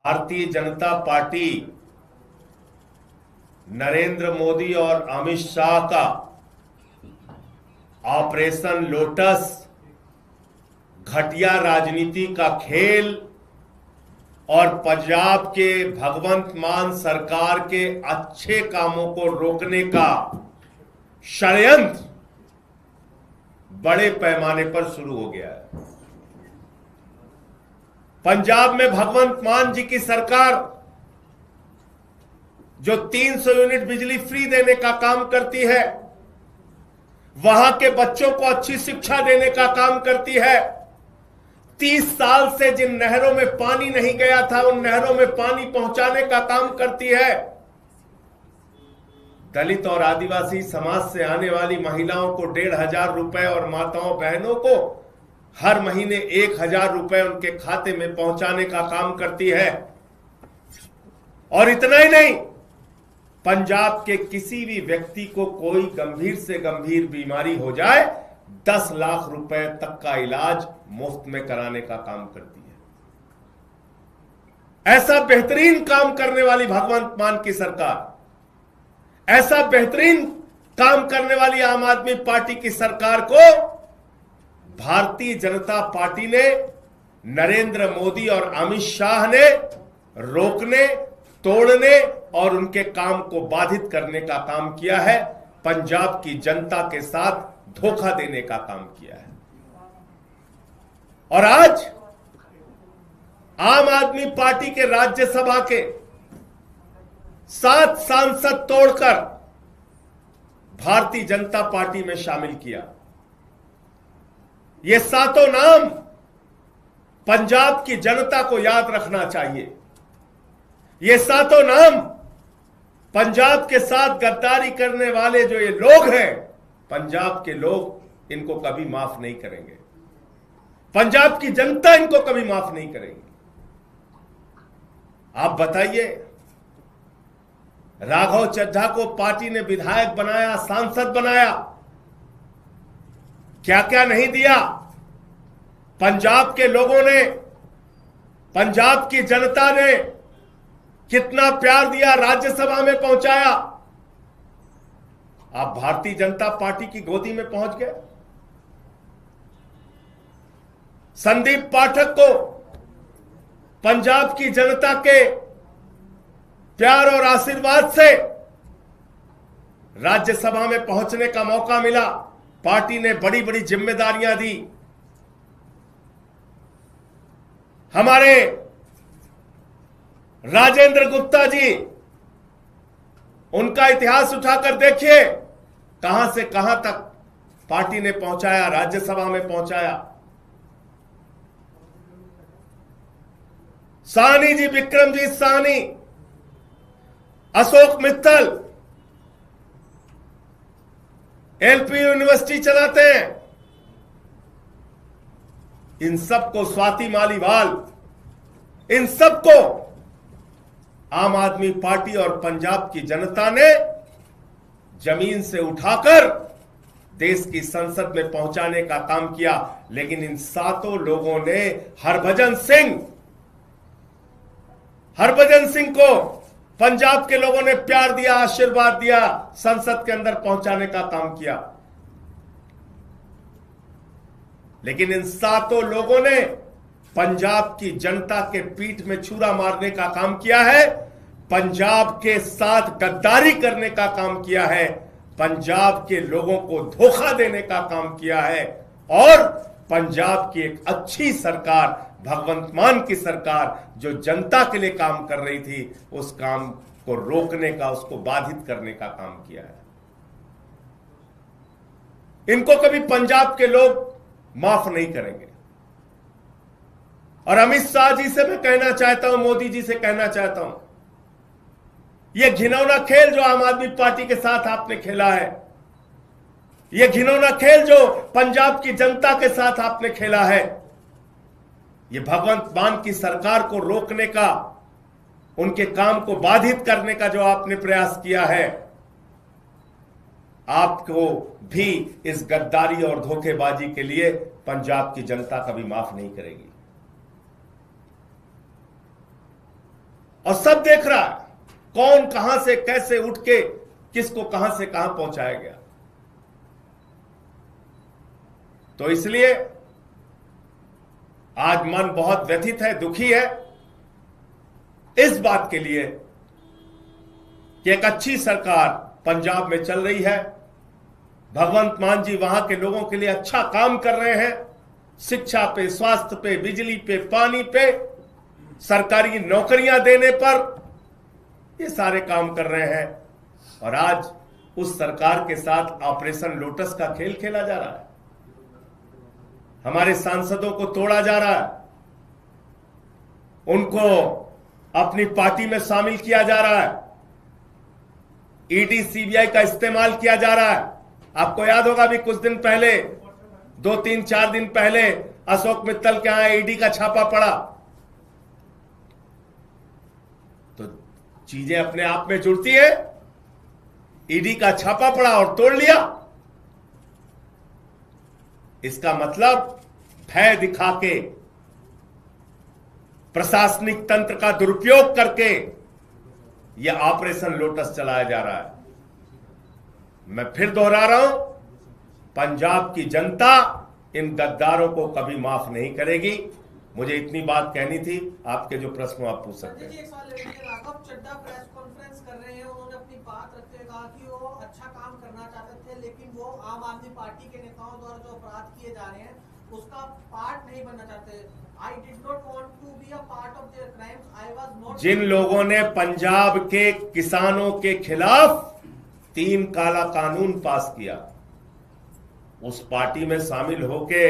Bharatiya Janata party Narendra Modi और अमित शाह का operation lotus घटिया राजनीति का खेल और पंजाब के भगवंत मान सरकार के अच्छे कामों को रोकने का षड्यंत्र बड़े पैमाने पर शुरू हो गया है। पंजाब में भगवंत मान जी की सरकार जो 300 यूनिट बिजली फ्री देने का काम करती है, वहां के बच्चों को अच्छी शिक्षा देने का काम करती है, 30 साल से जिन नहरों में पानी नहीं गया था उन नहरों में पानी पहुंचाने का काम करती है, दलित और आदिवासी समाज से आने वाली महिलाओं को 1,500 रुपए और माताओं बहनों को हर महीने 1,000 रुपए उनके खाते में पहुंचाने का काम करती है। और इतना ही नहीं, पंजाब के किसी भी व्यक्ति को कोई गंभीर से गंभीर बीमारी हो जाए 10 लाख रुपए तक का इलाज मुफ्त में कराने का काम करती है। ऐसा बेहतरीन काम करने वाली भगवंत मान की सरकार, ऐसा बेहतरीन काम करने वाली आम आदमी पार्टी की सरकार को भारतीय जनता पार्टी ने, नरेंद्र मोदी और अमित शाह ने रोकने, तोड़ने और उनके काम को बाधित करने का काम किया है। पंजाब की जनता के साथ धोखा देने का काम किया है। और आज आम आदमी पार्टी के राज्यसभा के 7 सांसद तोड़कर भारतीय जनता पार्टी में शामिल किया। ये 7 नाम पंजाब की जनता को याद रखना चाहिए। ये 7 नाम पंजाब के साथ गद्दारी करने वाले जो ये लोग हैं, पंजाब के लोग इनको कभी माफ नहीं करेंगे। पंजाब की जनता इनको कभी माफ नहीं करेगी। आप बताइए, राघव चड्ढा को पार्टी ने विधायक बनाया, सांसद बनाया, क्या क्या नहीं दिया। पंजाब के लोगों ने, पंजाब की जनता ने कितना प्यार दिया, राज्यसभा में पहुंचाया। आप भारतीय जनता पार्टी की गोदी में पहुंच गए। संदीप पाठक को पंजाब की जनता के प्यार और आशीर्वाद से राज्यसभा में पहुंचने का मौका मिला। पार्टी ने बड़ी बड़ी जिम्मेदारियां दी। हमारे राजेंद्र गुप्ता जी, उनका इतिहास उठाकर देखिए, कहां से कहां तक पार्टी ने पहुंचाया, राज्यसभा में पहुंचाया। साहनी जी, विक्रमजीत साहनी, अशोक मित्तल एलपी यूनिवर्सिटी चलाते हैं। इन सबको, स्वाति मालीवाल, इन सबको आम आदमी पार्टी और पंजाब की जनता ने जमीन से उठाकर देश की संसद में पहुंचाने का काम किया। लेकिन इन 7 लोगों ने हरभजन सिंह को पंजाब के लोगों ने प्यार दिया, आशीर्वाद दिया, संसद के अंदर पहुंचाने का काम किया। लेकिन इन 7 लोगों ने पंजाब की जनता के पीठ में छुरा मारने का काम किया है, पंजाब के साथ गद्दारी करने का काम किया है, पंजाब के लोगों को धोखा देने का काम किया है और पंजाब की एक अच्छी सरकार, भगवंत मान की सरकार जो जनता के लिए काम कर रही थी, उस काम को रोकने का, उसको बाधित करने का काम किया है। इनको कभी पंजाब के लोग माफ नहीं करेंगे। और अमित शाह जी से मैं कहना चाहता हूं, मोदी जी से कहना चाहता हूं, यह घिनौना खेल जो आम आदमी पार्टी के साथ आपने खेला है, यह घिनौना खेल जो पंजाब की जनता के साथ आपने खेला है, यह भगवंत मान की सरकार को रोकने का, उनके काम को बाधित करने का जो आपने प्रयास किया है, आपको भी इस गद्दारी और धोखेबाजी के लिए पंजाब की जनता कभी माफ नहीं करेगी। और सब देख रहा है कौन कहां से कैसे उठ के किसको कहां से कहां पहुंचाया गया। तो इसलिए आज मन बहुत व्यथित है, दुखी है इस बात के लिए कि एक अच्छी सरकार पंजाब में चल रही है। भगवंत मान जी वहां के लोगों के लिए अच्छा काम कर रहे हैं, शिक्षा पे, स्वास्थ्य पे, बिजली पे, पानी पे, सरकारी नौकरियां देने पर, ये सारे काम कर रहे हैं। और आज उस सरकार के साथ ऑपरेशन लोटस का खेल खेला जा रहा है। हमारे सांसदों को तोड़ा जा रहा है, उनको अपनी पार्टी में शामिल किया जा रहा है, ईडी सीबीआई का इस्तेमाल किया जा रहा है। आपको याद होगा भी कुछ दिन पहले, 2-3-4 दिन पहले अशोक मित्तल के यहां ईडी का छापा पड़ा। तो चीजें अपने आप में जुड़ती है। ईडी का छापा पड़ा और तोड़ लिया। इसका मतलब भय दिखा के, प्रशासनिक तंत्र का दुरुपयोग करके यह ऑपरेशन लोटस चलाया जा रहा है। मैं फिर दोहरा रहा हूं, पंजाब की जनता इन गद्दारों को कभी माफ नहीं करेगी। मुझे इतनी बात कहनी थी। आपके जो प्रश्न आप पूछ सकते हैं। राघव चड्ढा प्रेस कॉन्फ्रेंस कर रहे हैं, उन्होंने अपनी बात रखते हुए कहा कि वो अच्छा काम करना चाहते थे, लेकिन वो आम आदमी पार्टी के नेताओं द्वारा जो अपराध किए जा रहे हैं उसका पार्ट नहीं बनना चाहते। I did not want to be a part of their crimes. I was not. जिन लोगों ने पंजाब के किसानों के खिलाफ 3 काला कानून पास किया, उस पार्टी में शामिल होके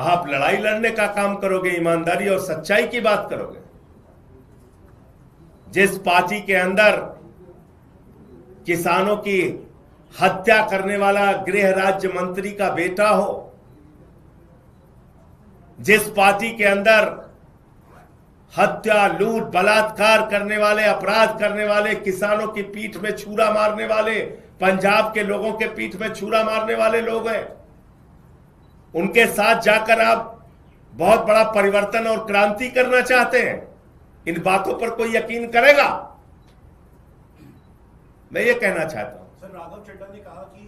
आप लड़ाई लड़ने का काम करोगे, ईमानदारी और सच्चाई की बात करोगे। जिस पार्टी के अंदर किसानों की हत्या करने वाला गृह राज्य मंत्री का बेटा हो, जिस पार्टी के अंदर हत्या, लूट, बलात्कार करने वाले, अपराध करने वाले, किसानों की पीठ में छुरा मारने वाले, पंजाब के लोगों के पीठ में छुरा मारने वाले लोग हैं, उनके साथ जाकर आप बहुत बड़ा परिवर्तन और क्रांति करना चाहते हैं। इन बातों पर कोई यकीन करेगा? मैं ये कहना चाहता हूं। सर, राघव चड्ढा ने कहा कि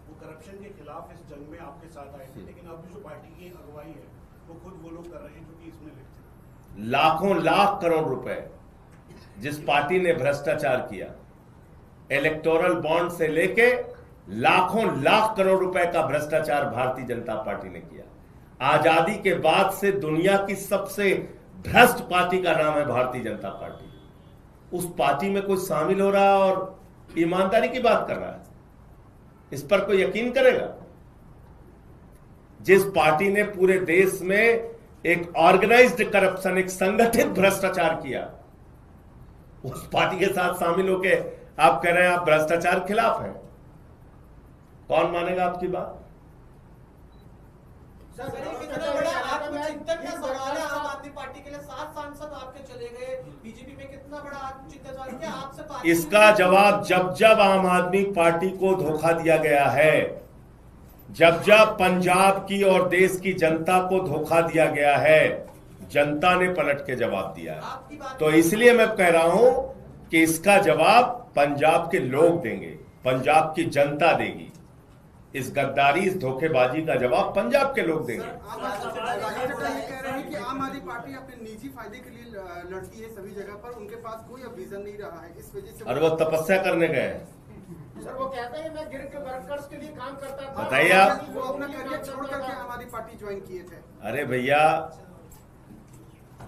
वो करप्शन के खिलाफ इस जंग में आपके साथ आए थे, लेकिन अब जो पार्टी की अगुवाई है वो खुद वो लोग कर रहे हैं जो कि इसमें लिखते हैं। लाखों लाख करोड़ रुपए जिस पार्टी ने भ्रष्टाचार किया, इलेक्टोरल बॉन्ड से लेके लाखों लाख करोड़ रुपए का भ्रष्टाचार भारतीय जनता पार्टी ने किया। आजादी के बाद से दुनिया की सबसे भ्रष्ट पार्टी का नाम है भारतीय जनता पार्टी। उस पार्टी में कोई शामिल हो रहा है और ईमानदारी की बात कर रहा है, इस पर कोई यकीन करेगा? जिस पार्टी ने पूरे देश में एक ऑर्गेनाइज्ड करप्शन, एक संगठित भ्रष्टाचार किया, उस पार्टी के साथ शामिल होके आप कह रहे हैं आप भ्रष्टाचार खिलाफ हैं। कौन मानेगा आपकी बात? कितना बड़ा आत्मचिंतन का सवाल है। आम आदमी पार्टी के लिए 7 सांसद आपके चले गए, बीजेपी में कितना बड़ा आत्मचिंतन सवाल है। आपसे इसका जवाब जब जब आम आदमी पार्टी को धोखा दिया गया है, जब जब पंजाब की और देश की जनता को धोखा दिया गया है, जनता ने पलट के जवाब दिया है। तो इसलिए मैं कह रहा हूं कि इसका जवाब पंजाब के लोग देंगे, पंजाब की जनता देगी। इस गद्दारी, इस धोखेबाजी का जवाब पंजाब के लोग देंगे। कह रहे हैं कि आम आदमी पार्टी अपने निजी फायदे के लिए लड़ती है सभी जगह पर, उनके पास कोई अब विजन नहीं रहा है, इस वजह से। और वो तपस्या करने गए हैं। सर, वो कहते हैं मैं गिर के वर्कर्स के लिए काम करता था। बताइए आप। वो अपना करियर छोड़ करके आम आदमी पार्टी ज्वाइन किए थे। अरे भैया,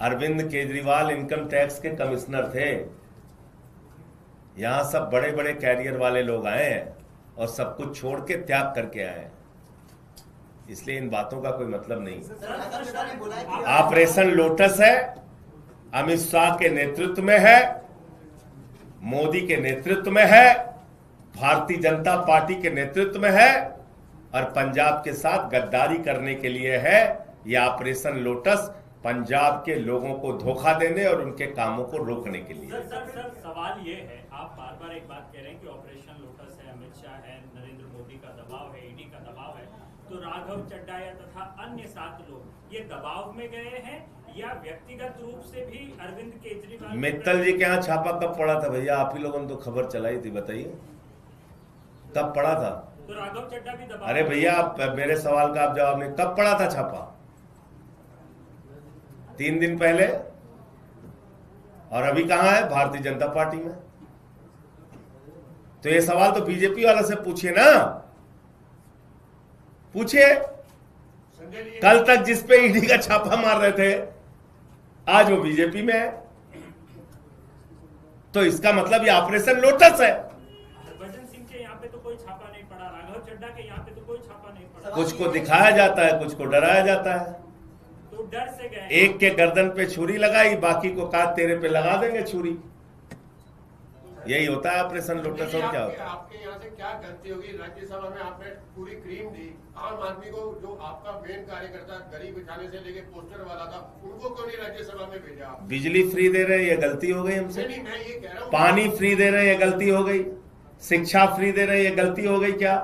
अरविंद केजरीवाल इनकम टैक्स के कमिश्नर थे। यहां सब बड़े बड़े कैरियर वाले लोग आए हैं और सब कुछ छोड़ के त्याग करके आए हैं, इसलिए इन बातों का कोई मतलब नहीं। ऑपरेशन लोटस है, अमित शाह के नेतृत्व में है, मोदी के नेतृत्व में है, भारतीय जनता पार्टी के नेतृत्व में है, और पंजाब के साथ गद्दारी करने के लिए है। यह ऑपरेशन लोटस पंजाब के लोगों को धोखा देने और उनके कामों को रोकने के लिए। सर, सवाल ये है, आप बार बार एक बात कह रहे हैं कि ऑपरेशन लोटस है, अमित शाह है, नरेंद्र मोदी का दबाव है, ईडी का दबाव है, तो राघव चड्डा या तथा अन्य 7 लोग ये दबाव में गए हैं या व्यक्तिगत रूप से भी अरविंद केजरीवाल? मित्तल जी के यहाँ छापा कब पड़ा था भैया? आप ही लोगों ने तो खबर चलाई थी, बताइए कब पड़ा था? तो राघव चड्डा भी दबाव? अरे भैया आप मेरे सवाल का आप जवाब नहीं, कब पड़ा था छापा? 3 दिन पहले। और अभी कहां है? भारतीय जनता पार्टी में। तो ये सवाल तो बीजेपी वाला से पूछिए ना, पूछिए। कल तक जिस पे ईडी का छापा मार रहे थे आज वो बीजेपी में है, तो इसका मतलब ये ऑपरेशन लोटस है। हरभजन सिंह के यहाँ पे तो कोई छापा नहीं पड़ा, राघव चड्डा के यहाँ पे तो कोई छापा नहीं पड़ा। कुछ को दिखाया जाता है, कुछ को डराया जाता है। तो डर से गए। एक के गर्दन पे छुरी लगाई, बाकी को कहा तेरे पे लगा देंगे छुरी। यही होता है ऑपरेशन लोटस। और क्या होता है? आपके यहाँ से क्या गलती होगी? राज्यसभा में आपने पूरी क्रीम दी, आम आदमी को जो आपका मेन कार्यकर्ता गरीब बिछाने से लेके पोस्टर वाला था, उनको क्यों नहीं राज्यसभा में भेजा? बिजली फ्री दे रहे, ये गलती हो गई हमसे। नहीं, मैं ये कह रहा हूँ, पानी फ्री दे रहे, ये गलती हो गई। शिक्षा फ्री दे रहे, ये गलती हो गई क्या?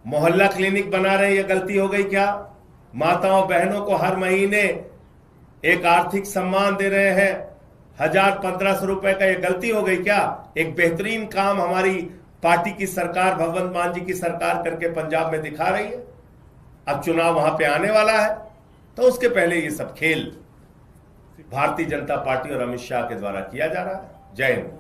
मोहल्ला क्लिनिक बना रहे, ये गलती हो गई क्या? माताओं बहनों को हर महीने एक आर्थिक सम्मान दे रहे हैं 1000-1500 रुपए का, ये गलती हो गई क्या? एक बेहतरीन काम हमारी पार्टी की सरकार, भगवंत मान जी की सरकार करके पंजाब में दिखा रही है। अब चुनाव वहां पे आने वाला है, तो उसके पहले ये सब खेल भारतीय जनता पार्टी और अमित शाह के द्वारा किया जा रहा है। जय हिंद।